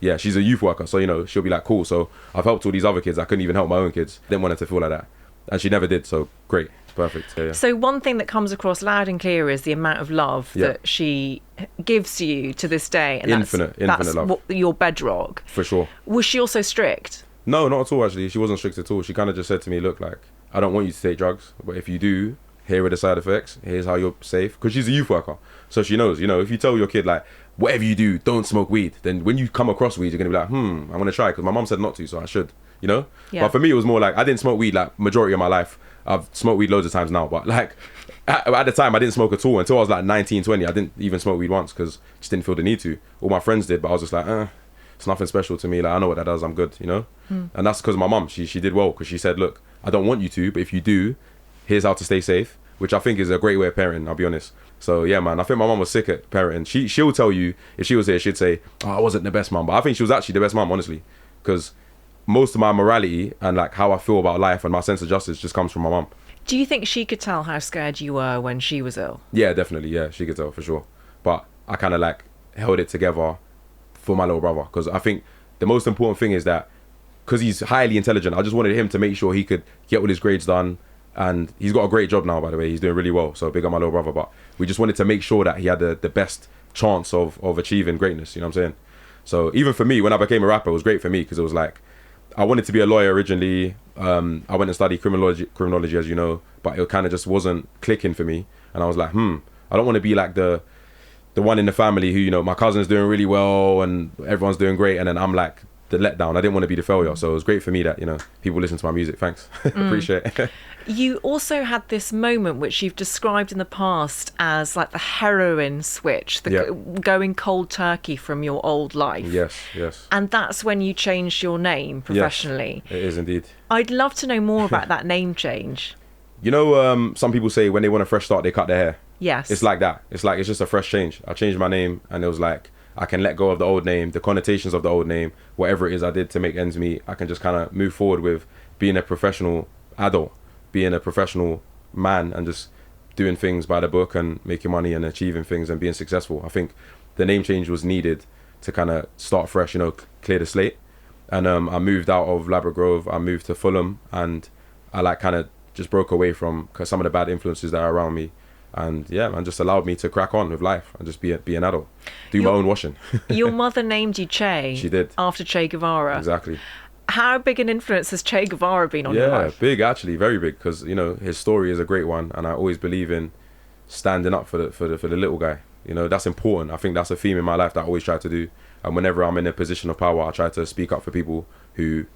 S3: yeah, she's a youth worker, so, you know, she'll be like, cool. So I've helped all these other kids. I couldn't even help my own kids. Didn't want her to feel like that. And she never did, so great. Perfect. Yeah.
S1: So one thing that comes across loud and clear is the amount of love that she gives you to this day. And
S3: Infinite
S1: that's
S3: love.
S1: Your bedrock.
S3: For sure.
S1: Was she also strict?
S3: No, not at all, actually. She wasn't strict at all. She kind of just said to me, look, like, I don't want you to take drugs, but if you do, here are the side effects. Here's how you're safe. Because she's a youth worker. So she knows, you know, if you tell your kid, like, whatever you do, don't smoke weed, then when you come across weed, you're going to be like, I'm going to try, because my mum said not to, so I should, you know?
S1: Yeah.
S3: But for me, it was more like, I didn't smoke weed, like, majority of my life. I've smoked weed loads of times now, but, like, at the time, I didn't smoke at all. Until I was, like, 19, 20, I didn't even smoke weed once, because I just didn't feel the need to. All my friends did, but I was just like, it's nothing special to me. Like, I know what that does, I'm good, you know? And that's because my mum, she did well, because she said, look, I don't want you to, but if you do, here's how to stay safe, which I think is a great way of parenting, I'll be honest. So yeah, man, I think my mum was sick at parenting. She'll tell you, if she was here, she'd say, I wasn't the best mum, but I think she was actually the best mum, honestly, because most of my morality and like how I feel about life and my sense of justice just comes from my mum.
S1: Do you think she could tell how scared you were when she was ill?
S3: Yeah, definitely, yeah, she could tell for sure. But I kind of like held it together for my little brother, because I think the most important thing is that, because he's highly intelligent, I just wanted him to make sure he could get all his grades done. And he's got a great job now, by the way. He's doing really well. So big up my little brother. But we just wanted to make sure that he had the best chance of achieving greatness. You know what I'm saying? So even for me, when I became a rapper, it was great for me, because it was like, I wanted to be a lawyer originally. I went and studied criminology, as you know. But it kind of just wasn't clicking for me. And I was like, I don't want to be like the one in the family who, you know, my cousin's doing really well and everyone's doing great. And then I'm like the letdown. I didn't want to be the failure. So it was great for me that, you know, people listen to my music. Thanks. Appreciate it.
S1: You also had this moment which you've described in the past as like the heroin switch, going cold turkey from your old life.
S3: Yes.
S1: And that's when you changed your name professionally.
S3: Yes, it is indeed.
S1: I'd love to know more about that name change.
S3: You know, some people say when they want a fresh start, they cut their hair.
S1: Yes.
S3: It's like that. It's like, it's just a fresh change. I changed my name and it was like, I can let go of the old name, the connotations of the old name, whatever it is I did to make ends meet. I can just kind of move forward with being a professional adult, being a professional man, and just doing things by the book and making money and achieving things and being successful. I think the name change was needed to kind of start fresh, you know, clear the slate. And I moved out of Ladbroke Grove, I moved to Fulham, and I like kind of just broke away from some of the bad influences that are around me. And yeah, man, just allowed me to crack on with life and just be an adult, do my own washing.
S1: Your mother named you Che.
S3: She did.
S1: After Che Guevara.
S3: Exactly.
S1: How big an influence has Che Guevara been on your life?
S3: Yeah, big, actually, very big, because, you know, his story is a great one, and I always believe in standing up for the little guy. You know, that's important. I think that's a theme in my life that I always try to do. And whenever I'm in a position of power, I try to speak up for people who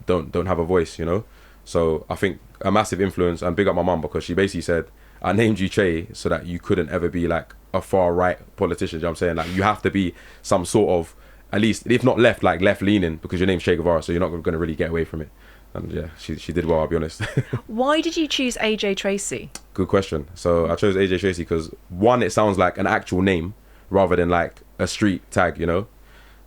S3: don't have a voice, you know. So I think a massive influence, and big up my mum, because she basically said, I named you Che so that you couldn't ever be like a far right politician. You know what I'm saying? Like, you have to be some sort of, at least, if not left, like left leaning, because your name's Che Guevara, so you're not going to really get away from it. And yeah, she did well, I'll be honest.
S1: Why did you choose AJ Tracey?
S3: Good question. So I chose AJ Tracey because, one, it sounds like an actual name rather than like a street tag, you know?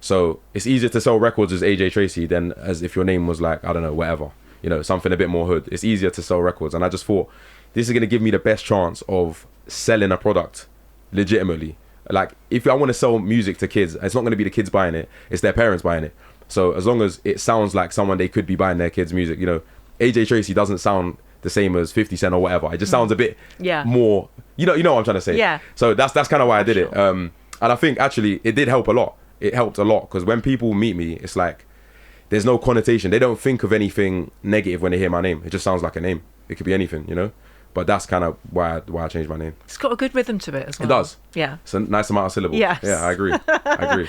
S3: So it's easier to sell records as AJ Tracey than as if your name was like, I don't know, whatever, you know, something a bit more hood. It's easier to sell records. And I just thought, this is going to give me the best chance of selling a product legitimately. Like, if I want to sell music to kids, it's not going to be the kids buying it, it's their parents buying it. So as long as it sounds like someone they could be buying their kids' music, you know, AJ Tracey doesn't sound the same as 50 Cent or whatever. It just sounds a bit more, you know what I'm trying to say.
S1: Yeah.
S3: So that's kind of why I did it. And I think actually it did help a lot. It helped a lot, because when people meet me, it's like there's no connotation. They don't think of anything negative when they hear my name. It just sounds like a name. It could be anything, you know. But that's kind of why I changed my name.
S1: It's got a good rhythm to it as well.
S3: It does.
S1: Yeah.
S3: It's a nice amount of syllables.
S1: Yes.
S3: Yeah, I agree.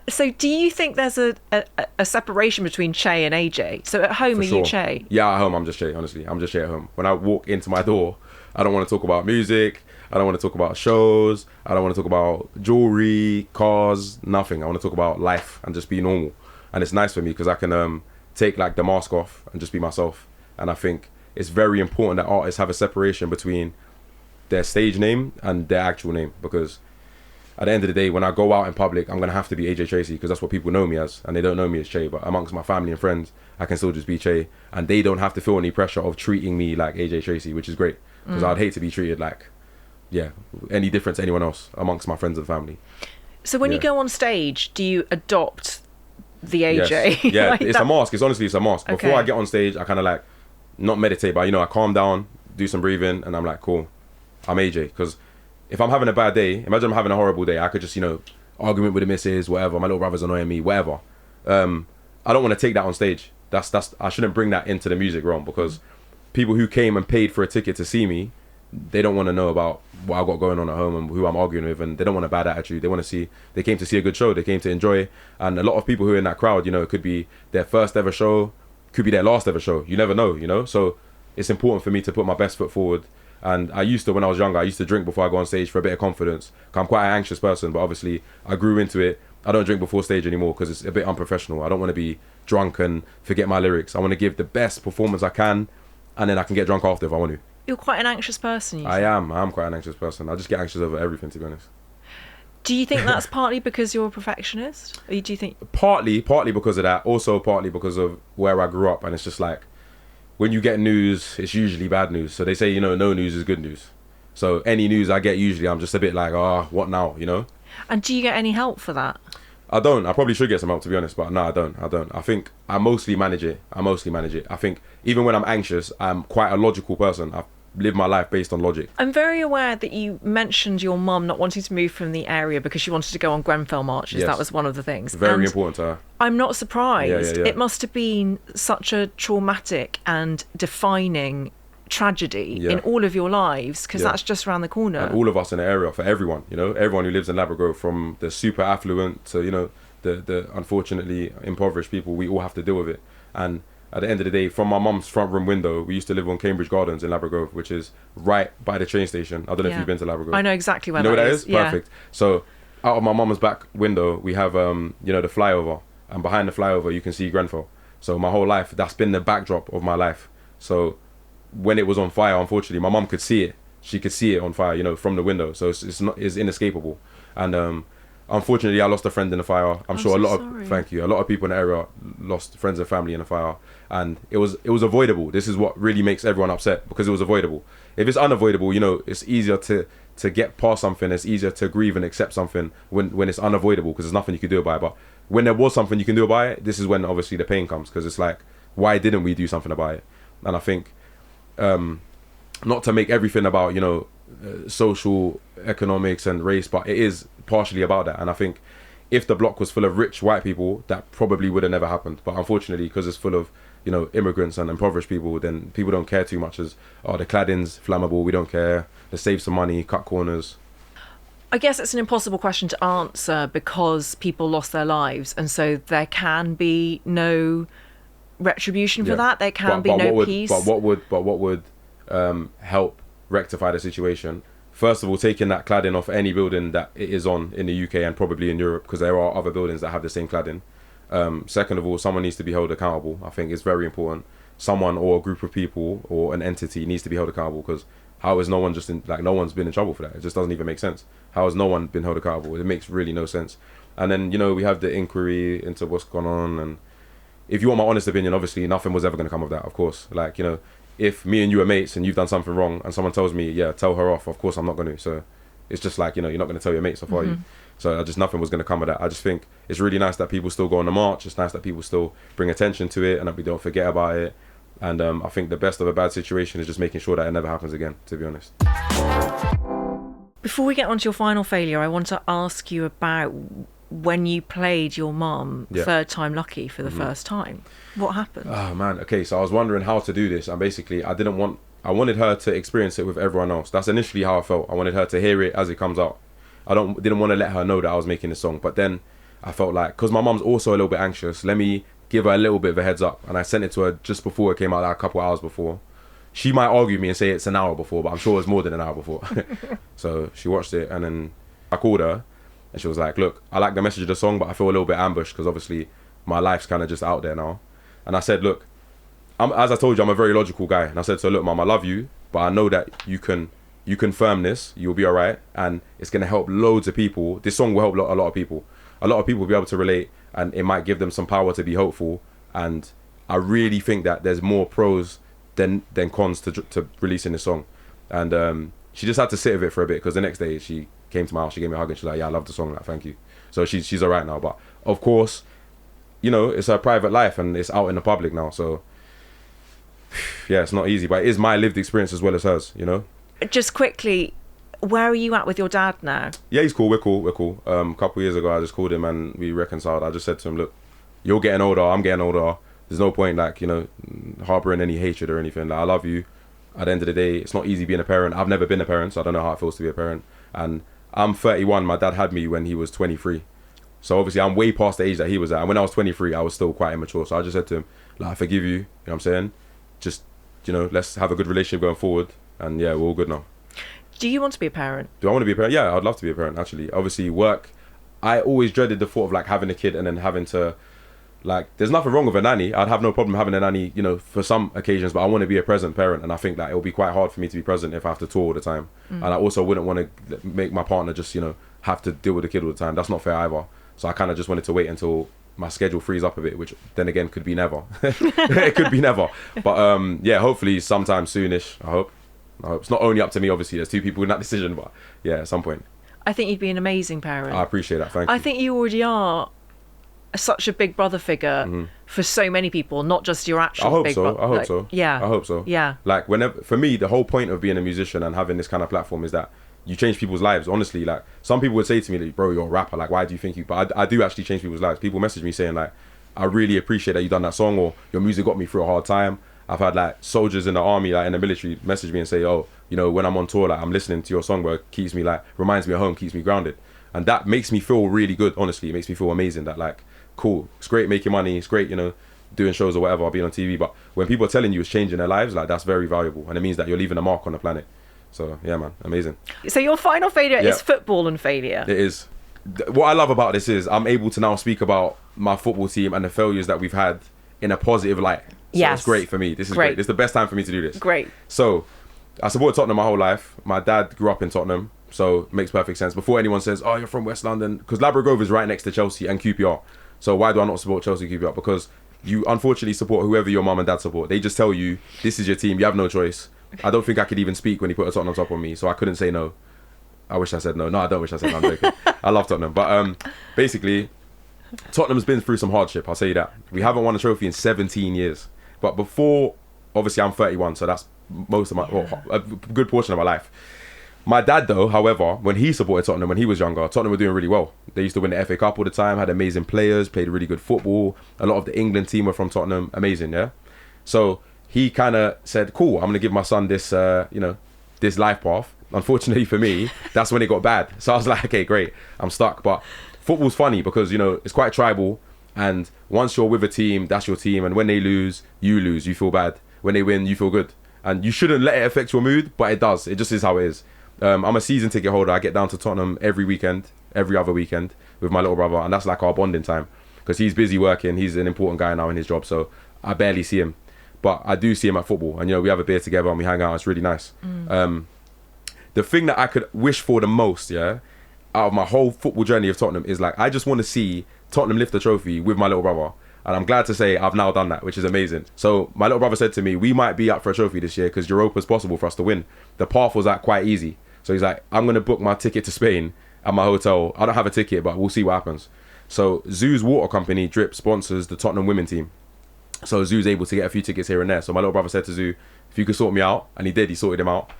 S1: So do you think there's a separation between Che and AJ? So at home,
S3: For
S1: are
S3: sure.
S1: you Che?
S3: Yeah, at home I'm just Che, honestly. I'm just Che at home. When I walk into my door, I don't want to talk about music. I don't want to talk about shows. I don't want to talk about jewelry, cars, nothing. I want to talk about life and just be normal. And it's nice for me because I can take like the mask off and just be myself. And I think it's very important that artists have a separation between their stage name and their actual name, because at the end of the day, when I go out in public, I'm going to have to be AJ Tracey, because that's what people know me as, and they don't know me as Che. But amongst my family and friends, I can still just be Che, and they don't have to feel any pressure of treating me like AJ Tracey, which is great, because I'd hate to be treated like, any different to anyone else amongst my friends and family.
S1: So when you go on stage, do you adopt the AJ?
S3: Yes. Yeah,
S1: Like
S3: it's
S1: that?
S3: a mask. It's honestly, it's a mask.
S1: Okay.
S3: Before I get on stage, I kind of like, not meditate, but, you know, I calm down, do some breathing, and I'm like, cool, I'm AJ. Because if I'm having a bad day, imagine I'm having a horrible day, I could just, you know, argument with the missus, whatever, my little brother's annoying me, whatever. I don't want to take that on stage. That's I shouldn't bring that into the music realm, because people who came and paid for a ticket to see me, they don't want to know about what I got going on at home and who I'm arguing with, and they don't want a bad attitude. They want to see, they came to see a good show, they came to enjoy. And a lot of people who are in that crowd, you know, it could be their first ever show, could be their last ever show. You never know, you know. So it's important for me to put my best foot forward. And I used to, when I was younger, I used to drink before I go on stage for a bit of confidence. I'm quite an anxious person, but obviously I grew into it. I don't drink before stage anymore because it's a bit unprofessional. I don't want to be drunk and forget my lyrics. I want to give the best performance I can, and then I can get drunk after if I want to.
S1: You're quite an anxious person, you
S3: I
S1: say.
S3: am quite an anxious person. I just get anxious over everything, to be honest.
S1: Do you think that's partly because you're a perfectionist? Or do you think...
S3: Partly because of that. Also partly because of where I grew up. And it's just like, when you get news, it's usually bad news. So they say, you know, no news is good news. So any news I get, usually I'm just a bit like, what now, you know?
S1: And do you get any help for that?
S3: I don't. I probably should get some help, to be honest, but no, I don't. I think I mostly manage it. I think even when I'm anxious, I'm quite a logical person. I live my life based on logic.
S1: I'm very aware that you mentioned your mum not wanting to move from the area because she wanted to go on Grenfell marches.
S3: Yes.
S1: That was one of the things.
S3: Very
S1: And
S3: important to her.
S1: I'm not surprised.
S3: Yeah.
S1: It must have been such a traumatic and defining tragedy in all of your lives, because that's just around the corner.
S3: And all of us in the area, for everyone, you know, everyone who lives in Ladbroke Grove, from the super affluent to, you know, the unfortunately impoverished people, we all have to deal with it. And at the end of the day, from my mum's front room window, we used to live on Cambridge Gardens in Ladbroke Grove, which is right by the train station. I don't know if you've been to Ladbroke Grove.
S1: I know exactly where
S3: you know
S1: that
S3: where that
S1: is.
S3: is? Perfect. So out of my mum's back window, we have, you know, the flyover. And behind the flyover, you can see Grenfell. So my whole life, that's been the backdrop of my life. So when it was on fire, unfortunately, my mum could see it. She could see it on fire, you know, from the window. So it's inescapable. And unfortunately, I lost a friend in the fire. I'm sure
S1: so
S3: a lot of people in the area lost friends and family in the fire. And it was avoidable. This is what really makes everyone upset, because it was avoidable. If it's unavoidable, you know, it's easier to get past something. It's easier to grieve and accept something when it's unavoidable, because there's nothing you can do about it. But when there was something you can do about it, this is when obviously the pain comes, because it's like, why didn't we do something about it? And I think, not to make everything about, you know, social economics and race, but it is partially about that. And I think if the block was full of rich white people, that probably would have never happened. But unfortunately, because it's full of, you know, immigrants and impoverished people, then people don't care too much as, the cladding's flammable, we don't care, let's save some money, cut corners.
S1: I guess it's an impossible question to answer because people lost their lives, and so there can be no retribution for that. There can be no peace.
S3: But what would help rectify the situation? First of all, taking that cladding off any building that it is on in the UK and probably in Europe, because there are other buildings that have the same cladding. Second of all, someone needs to be held accountable. I think it's very important. Someone or a group of people or an entity needs to be held accountable, because how is no one no one's been in trouble for that? It just doesn't even make sense. How has no one been held accountable? It makes really no sense. And then, we have the inquiry into what's gone on. And if you want my honest opinion, obviously nothing was ever going to come of that, of course. Like, if me and you are mates and you've done something wrong and someone tells me, yeah, tell her off, of course I'm not going to. So it's just like, you're not going to tell your mates off, are you? So nothing was going to come of that. I just think it's really nice that people still go on the march. It's nice that people still bring attention to it and that we don't forget about it. And I think the best of a bad situation is just making sure that it never happens again, to be honest.
S1: Before we get on to your final failure, I want to ask you about when you played your mum Third Time Lucky for the first time. What happened? Oh,
S3: man. Okay, so I was wondering how to do this. And basically, I wanted her to experience it with everyone else. That's initially how I felt. I wanted her to hear it as it comes out. I didn't want to let her know that I was making this song. But then I felt like, because my mum's also a little bit anxious, let me give her a little bit of a heads up. And I sent it to her just before it came out, like a couple of hours before. She might argue with me and say it's an hour before, but I'm sure it's more than an hour before. So she watched it, and then I called her and she was like, look, I like the message of the song, but I feel a little bit ambushed because obviously my life's kind of just out there now. And I said, look, as I told you, I'm a very logical guy. And I said to her, look, Mum, I love you, but I know that you can firm this, you'll be all right, and it's going to help loads of people. This song will help a lot of people. A lot of people will be able to relate, and it might give them some power to be hopeful. And I really think that there's more pros than cons to releasing this song. And she just had to sit with it for a bit, because the next day she came to my house, she gave me a hug, and she's like, yeah, I love the song, like, thank you. So she's all right now. But of course, it's her private life and it's out in the public now. So yeah, it's not easy, but it is my lived experience as well as hers,
S1: Just quickly, where are you at with your dad now?
S3: Yeah, he's cool. We're cool. A couple of years ago, I just called him and we reconciled. I just said to him, look, you're getting older, I'm getting older. There's no point, harboring any hatred or anything. Like, I love you. At the end of the day, it's not easy being a parent. I've never been a parent, so I don't know how it feels to be a parent. And I'm 31. My dad had me when he was 23. So obviously, I'm way past the age that he was at. And when I was 23, I was still quite immature. So I just said to him, I forgive you. You know what I'm saying? Just, let's have a good relationship going forward. And yeah, we're all good now.
S1: Do you want to be a parent?
S3: Do I want to be a parent? Yeah, I'd love to be a parent, actually. Obviously, work. I always dreaded the thought of having a kid and then having to, there's nothing wrong with a nanny. I'd have no problem having a nanny, for some occasions, but I want to be a present parent. And I think that it'll be quite hard for me to be present if I have to tour all the time. And I also wouldn't want to make my partner just, have to deal with the kid all the time. That's not fair either. So I kind of just wanted to wait until my schedule frees up a bit, which then again could be never. It could be never. But yeah, hopefully sometime soonish, I hope. It's not only up to me, obviously. There's two people in that decision, but yeah, at some point.
S1: I think you'd be an amazing parent.
S3: I appreciate that. Thank you.
S1: I think you already are such a big brother figure for so many people, not just your actual big brother.
S3: I hope so.
S1: Yeah.
S3: I hope so.
S1: Yeah.
S3: Whenever, for me, the whole point of being a musician and having this kind of platform is that you change people's lives. Honestly, some people would say to me, bro, you're a rapper. Why do you think you... But I do actually change people's lives. People message me saying, I really appreciate that you done that song, or your music got me through a hard time. I've had soldiers in the army, in the military, message me and say, oh, when I'm on tour, I'm listening to your song, bro. It keeps me reminds me of home, keeps me grounded. And that makes me feel really good, honestly. It makes me feel amazing that cool, it's great making money, it's great, doing shows or whatever, being on TV. But when people are telling you it's changing their lives, that's very valuable. And it means that you're leaving a mark on the planet. So yeah, man, amazing. So
S1: your final failure is football and failure.
S3: It is. What I love about this is I'm able to now speak about my football team and the failures that we've had in a positive light. So it's great for me. This is great. This is the best time for me to do this.
S1: Great.
S3: So I supported Tottenham my whole life. My dad grew up in Tottenham, so it makes perfect sense. Before anyone says, oh, you're from West London, because Ladbroke Grove is right next to Chelsea and QPR. So why do I not support Chelsea QPR? Because you unfortunately support whoever your mum and dad support. They just tell you, this is your team, you have no choice. I don't think I could even speak when he put a Tottenham top on me, so I couldn't say no. I wish I said no. No, I don't wish I said no, I'm joking. I love Tottenham. But basically, Tottenham's been through some hardship, I'll say that. We haven't won a trophy in 17 years. But before, obviously I'm 31, so that's most of my, a good portion of my life. My dad though, however, when he supported Tottenham when he was younger, Tottenham were doing really well. They used to win the FA Cup all the time, had amazing players, played really good football. A lot of the England team were from Tottenham, amazing, yeah? So he kind of said, cool, I'm going to give my son this, this life path. unfortunately for me, that's when it got bad. So I was like, okay, great, I'm stuck. But football's funny because, you know, it's quite tribal. And once you're with a team, that's your team. And when they lose, you feel bad. When they win, you feel good. And you shouldn't let it affect your mood, but it does. It just is how it is. I'm a season ticket holder. I get down to Tottenham every other weekend with my little brother. And that's like our bonding time. Because he's busy working. He's an important guy now in his job. So I barely see him. But I do see him at football. And, you know, we have a beer together and we hang out. It's really nice. The thing that I could wish for the most, out of my whole football journey of Tottenham is like, I just want to see Tottenham lift the trophy with my little brother. And I'm glad to say I've now done that, which is amazing. So my little brother said to me, we might be up for a trophy this year because Europa's possible for us to win. The path was like quite easy. So he's like, I'm going to book my ticket to Spain at my hotel. I don't have a ticket, but we'll see what happens. So Zoo's water company, Drip, sponsors the Tottenham women team. So Zoo's able to get a few tickets here and there. So my little brother said to Zoo, if you could sort me out, and he did, he sorted him out.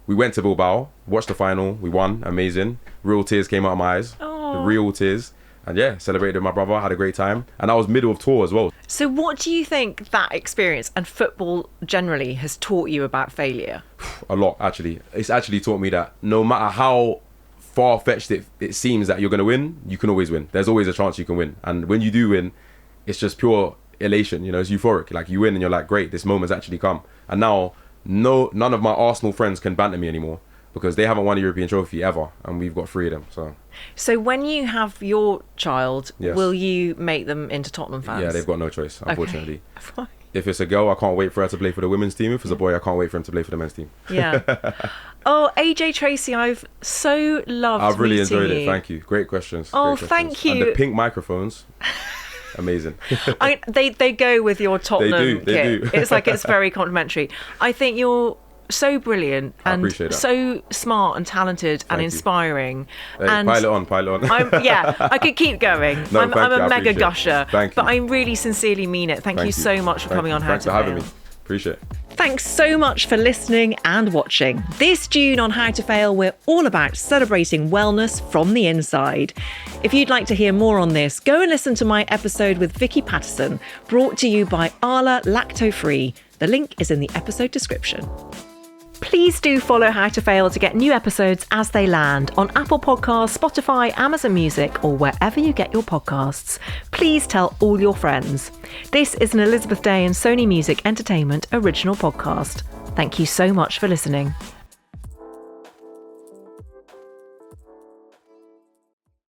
S3: We went to Bilbao, watched the final, we won, amazing. Real tears came out of my eyes, real tears. And yeah, celebrated with my brother, had a great time. And I was middle of tour as well.
S1: So what do you think that experience and football generally has taught you about failure?
S3: A lot, actually. It's actually taught me that no matter how far-fetched it seems that you're going to win, you can always win. There's always a chance you can win. And when you do win, it's just pure elation, you know, it's euphoric. Like you win and you're like, great, this moment's actually come. And now none of my Arsenal friends can banter me anymore because they haven't won a European trophy ever, and we've got 3 of them. So when
S1: you have your child, will you make them into Tottenham fans?
S3: Yeah, they've got no choice, unfortunately.
S1: Okay.
S3: If it's a girl, I can't wait for her to play for the women's team. If it's a boy, I can't wait for him to play for the men's team.
S1: Yeah. Oh, AJ Tracey, I've so loved
S3: I've really
S1: meeting
S3: enjoyed
S1: you.
S3: it. Thank you. Great questions.
S1: Oh,
S3: Great questions.
S1: thank you.
S3: And the pink microphones. Amazing.
S1: They go with your Tottenham
S3: They do.
S1: It's like it's very complimentary. I think you're so brilliant and so smart and talented and inspiring.
S3: Hey,
S1: and
S3: pile it on.
S1: I could keep going.
S3: No,
S1: I'm a mega gusher.
S3: Thank you.
S1: But I really sincerely mean it. Thank you so much for coming on How to Fail.
S3: Thanks for having me. Appreciate it.
S1: Thanks so much for listening and watching. This June on How to Fail, we're all about celebrating wellness from the inside. If you'd like to hear more on this, go and listen to my episode with Vicky Patterson, brought to you by Arla Lacto Free. The link is in the episode description. Please do follow How to Fail to get new episodes as they land on Apple Podcasts, Spotify, Amazon Music, or wherever you get your podcasts. Please tell all your friends. This is an Elizabeth Day and Sony Music Entertainment original podcast. Thank you so much for listening.